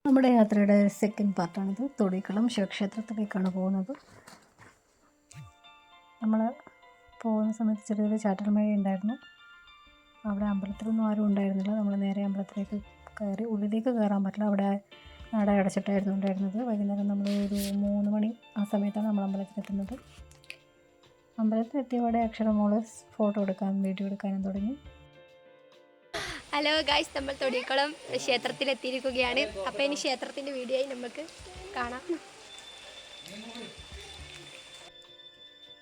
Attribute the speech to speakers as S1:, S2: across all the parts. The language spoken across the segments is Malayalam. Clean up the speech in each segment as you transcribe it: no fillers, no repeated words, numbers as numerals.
S1: നമ്മുടെ യാത്രയുടെ സെക്കൻഡ് പാർട്ടാണിത്. തൊടിക്കുളം ശിവക്ഷേത്രത്തിലേക്കാണ് പോകുന്നത്. നമ്മൾ പോകുന്ന സമയത്ത് ചെറിയൊരു ചാറ്റൽ മഴ ഉണ്ടായിരുന്നു. അവിടെ അമ്പലത്തിലൊന്നും ആരും ഉണ്ടായിരുന്നില്ല. നമ്മൾ നേരെ അമ്പലത്തിലേക്ക് കയറി. ഉള്ളിലേക്ക് കയറാൻ പറ്റില്ല, അവിടെ നട അടച്ചിട്ടായിരുന്നു ഉണ്ടായിരുന്നത്. വൈകുന്നേരം നമ്മൾ ഒരു 3 മണി ആ സമയത്താണ് നമ്മൾ അമ്പലത്തിലെത്തുന്നത്. അമ്പലത്തിലെത്തിയവിടെ അക്ഷരമോള് ഫോട്ടോ എടുക്കാനും വീഡിയോ എടുക്കാനും തുടങ്ങി.
S2: ഹലോ ഗായ്സ്, നമ്മൾ തൊടിക്കുളം ക്ഷേത്രത്തിലെത്തിയിരിക്കുകയാണ്. അപ്പോൾ ഇനി ക്ഷേത്രത്തിൻ്റെ വീഡിയോയിൽ നമുക്ക് കാണാം.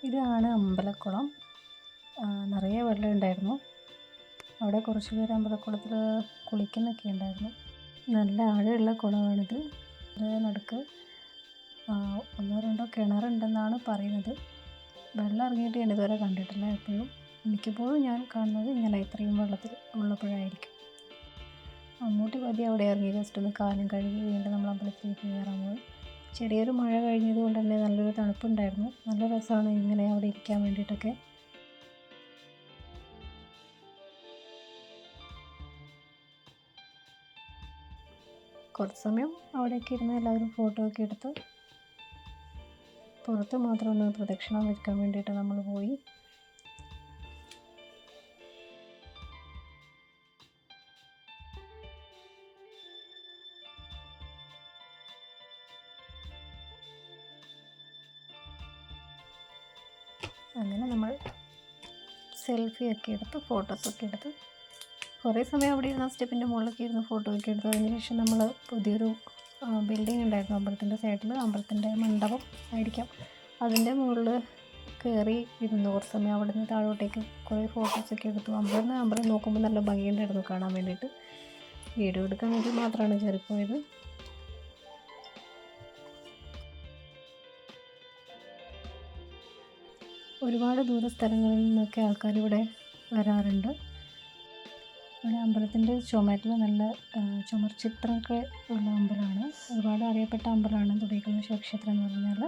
S1: ഇതാണ് അമ്പലക്കുളം. നിറയെ വെള്ളം ഉണ്ടായിരുന്നു. അവിടെ കുറച്ച് പേര് അമ്പലക്കുളത്തിൽ കുളിക്കുന്നൊക്കെ ഉണ്ടായിരുന്നു. നല്ല ആഴമുള്ള കുളമാണിത്. നടുക്ക് 1-2 കിണറുണ്ടെന്നാണ് പറയുന്നത്. വെള്ളം ഇറങ്ങിയിട്ട് ഞാൻ ഇതുവരെ കണ്ടിട്ടില്ല. എപ്പോഴും മിക്കപ്പോഴും ഞാൻ കാണുന്നത് ഇങ്ങനെ ഇത്രയും വെള്ളത്തിൽ ഉള്ളപ്പോഴായിരിക്കും. മമ്മൂട്ടി പതി അവിടെ ഇറങ്ങി ജസ്റ്റ് ഒന്ന് കാലും കഴുകി വീണ്ടും നമ്മൾ അമ്പലത്തിലേക്ക് കയറാൻ പോയി. ചെറിയൊരു മഴ കഴിഞ്ഞത് കൊണ്ട് തന്നെ നല്ലൊരു തണുപ്പുണ്ടായിരുന്നു. നല്ല രസമാണ് ഇങ്ങനെ അവിടെ ഇരിക്കാൻ വേണ്ടിയിട്ടൊക്കെ. കുറച്ച് സമയം അവിടെയൊക്കെ ഇരുന്ന് എല്ലാവരും ഫോട്ടോ ഒക്കെ എടുത്ത് പുറത്ത് മാത്രം ഒന്ന് പ്രദക്ഷിണം വെക്കാൻ വേണ്ടിയിട്ട് നമ്മൾ പോയി. അങ്ങനെ നമ്മൾ സെൽഫിയൊക്കെ എടുത്ത് ഫോട്ടോസൊക്കെ എടുത്ത് കുറേ സമയം അവിടെ ഇരുന്ന സ്റ്റെപ്പിൻ്റെ മുകളിലൊക്കെ ഇരുന്ന് ഫോട്ടോ ഒക്കെ എടുത്തു. അതിനുശേഷം നമ്മൾ പുതിയൊരു ബിൽഡിംഗ് ഉണ്ടായിരുന്നു അമ്പലത്തിൻ്റെ സൈഡിൽ. അമ്പലത്തിൻ്റെ മണ്ഡപം ആയിരിക്കാം. അതിൻ്റെ മുകളിൽ കയറി ഇരുന്നു കുറച്ച് സമയം. അവിടെ നിന്ന് താഴോട്ടേക്ക് കുറേ ഫോട്ടോസൊക്കെ എടുത്തു. അമ്പലം നോക്കുമ്പോൾ നല്ല ഭംഗിയുണ്ടായിരുന്നു കാണാൻ വേണ്ടിയിട്ട്. വീഡിയോ എടുക്കാൻ വേണ്ടി മാത്രമാണ് കയറിപ്പോയത്. ഒരുപാട് ദൂര സ്ഥലങ്ങളിൽ നിന്നൊക്കെ ആൾക്കാർ ഇവിടെ വരാറുണ്ട്. ഇവിടെ അമ്പലത്തിൻ്റെ ചുമരിൽ നല്ല ചുമർ ചിത്രമൊക്കെ ഉള്ള അമ്പലമാണ്. ഒരുപാട് അറിയപ്പെട്ട അമ്പലമാണ് തൊടിക്കുളം ശിവക്ഷേത്രം എന്ന് പറഞ്ഞാൽ.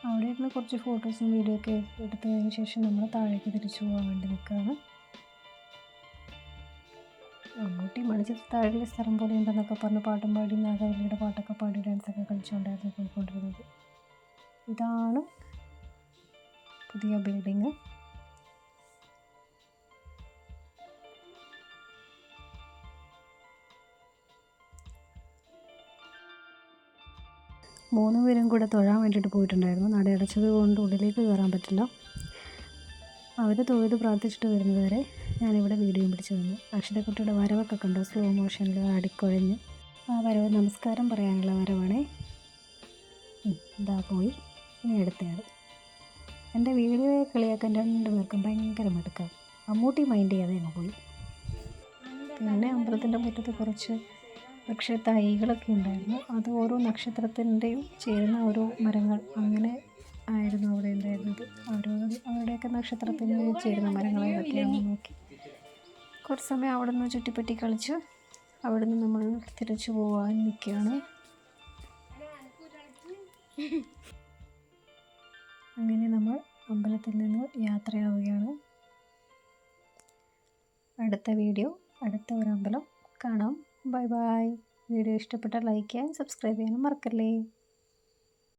S1: അവിടെ ഇരുന്ന് കുറച്ച് ഫോട്ടോസും വീഡിയോ ഒക്കെ എടുത്തതിന് ശേഷം നമ്മൾ താഴേക്ക് തിരിച്ചു പോകാൻ വേണ്ടി നിൽക്കുകയാണ്. മമ്മൂട്ടി മണിച്ചിത്രത്താഴിലെ സ്ഥലം പോലെ ഉണ്ടെന്നൊക്കെ പറഞ്ഞ് പാട്ടും പാടി നാഗവല്ലിയുടെ പാട്ടൊക്കെ പാടി ഡാൻസൊക്കെ കളിച്ചുകൊണ്ടായിരുന്നു പോയിക്കൊണ്ടിരുന്നത്. ഇതാണ് പുതിയ ബിൽഡിങ്. മൂന്ന് പേരും കൂടെ തൊഴാൻ വേണ്ടിയിട്ട് പോയിട്ടുണ്ടായിരുന്നു. നട അടച്ചത് കൊണ്ട് ഉള്ളിലേക്ക് കയറാൻ പറ്റില്ല. അവർ തൊഴുത് പ്രാർത്ഥിച്ചിട്ട് വരുന്നതുവരെ ഞാനിവിടെ വീഡിയോയും പിടിച്ചു നിന്നു. അക്ഷരക്കുട്ടിയുടെ വരവൊക്കെ കണ്ടു, സ്ലോ മോഷനിൽ ആടിക്കൊഴഞ്ഞ്. ആ വരവ് നമസ്കാരം പറയാനുള്ള വരവാണേ. ഇതാ പോയി. ഇനി അടുത്തയാൾ. എൻ്റെ വീഡിയോയെ കളിയാക്കാൻ 2 പേർക്കും ഭയങ്കര മടുക്കാം. മമ്മൂട്ടി മൈൻഡ് ചെയ്യാതെ അങ്ങ് പോയി. പിന്നെ അമ്പലത്തിൻ്റെ മുറ്റത്ത് കുറച്ച് വൃക്ഷത്തൈകളൊക്കെ ഉണ്ടായിരുന്നു. അത് ഓരോ നക്ഷത്രത്തിൻ്റെയും ചേരുന്ന ഓരോ മരങ്ങൾ അങ്ങനെ ആയിരുന്നു അവിടെ ഉണ്ടായിരുന്നത്. അവരുടെയൊക്കെ നക്ഷത്രത്തിന് ചേരുന്ന മരങ്ങൾ ഏതൊക്കെയാണെന്ന് നോക്കി കുറച്ച് സമയം അവിടെ നിന്ന് ചുറ്റിപ്പറ്റി കളിച്ച് അവിടെ നിന്ന് നമ്മൾ തിരിച്ചു പോകാൻ നിൽക്കുകയാണ്. അങ്ങനെ നമ്മൾ അമ്പലത്തിൽ നിന്ന് യാത്രയാവുകയാണ്. അടുത്ത വീഡിയോ, അടുത്ത ഒരു അമ്പലം കാണാം. Bye bye. വീഡിയോ ഇഷ്ടപ്പെട്ടാൽ ലൈക്ക് ചെയ്യാൻ സബ്സ്ക്രൈബ് ചെയ്യാനും മറക്കല്ലേ.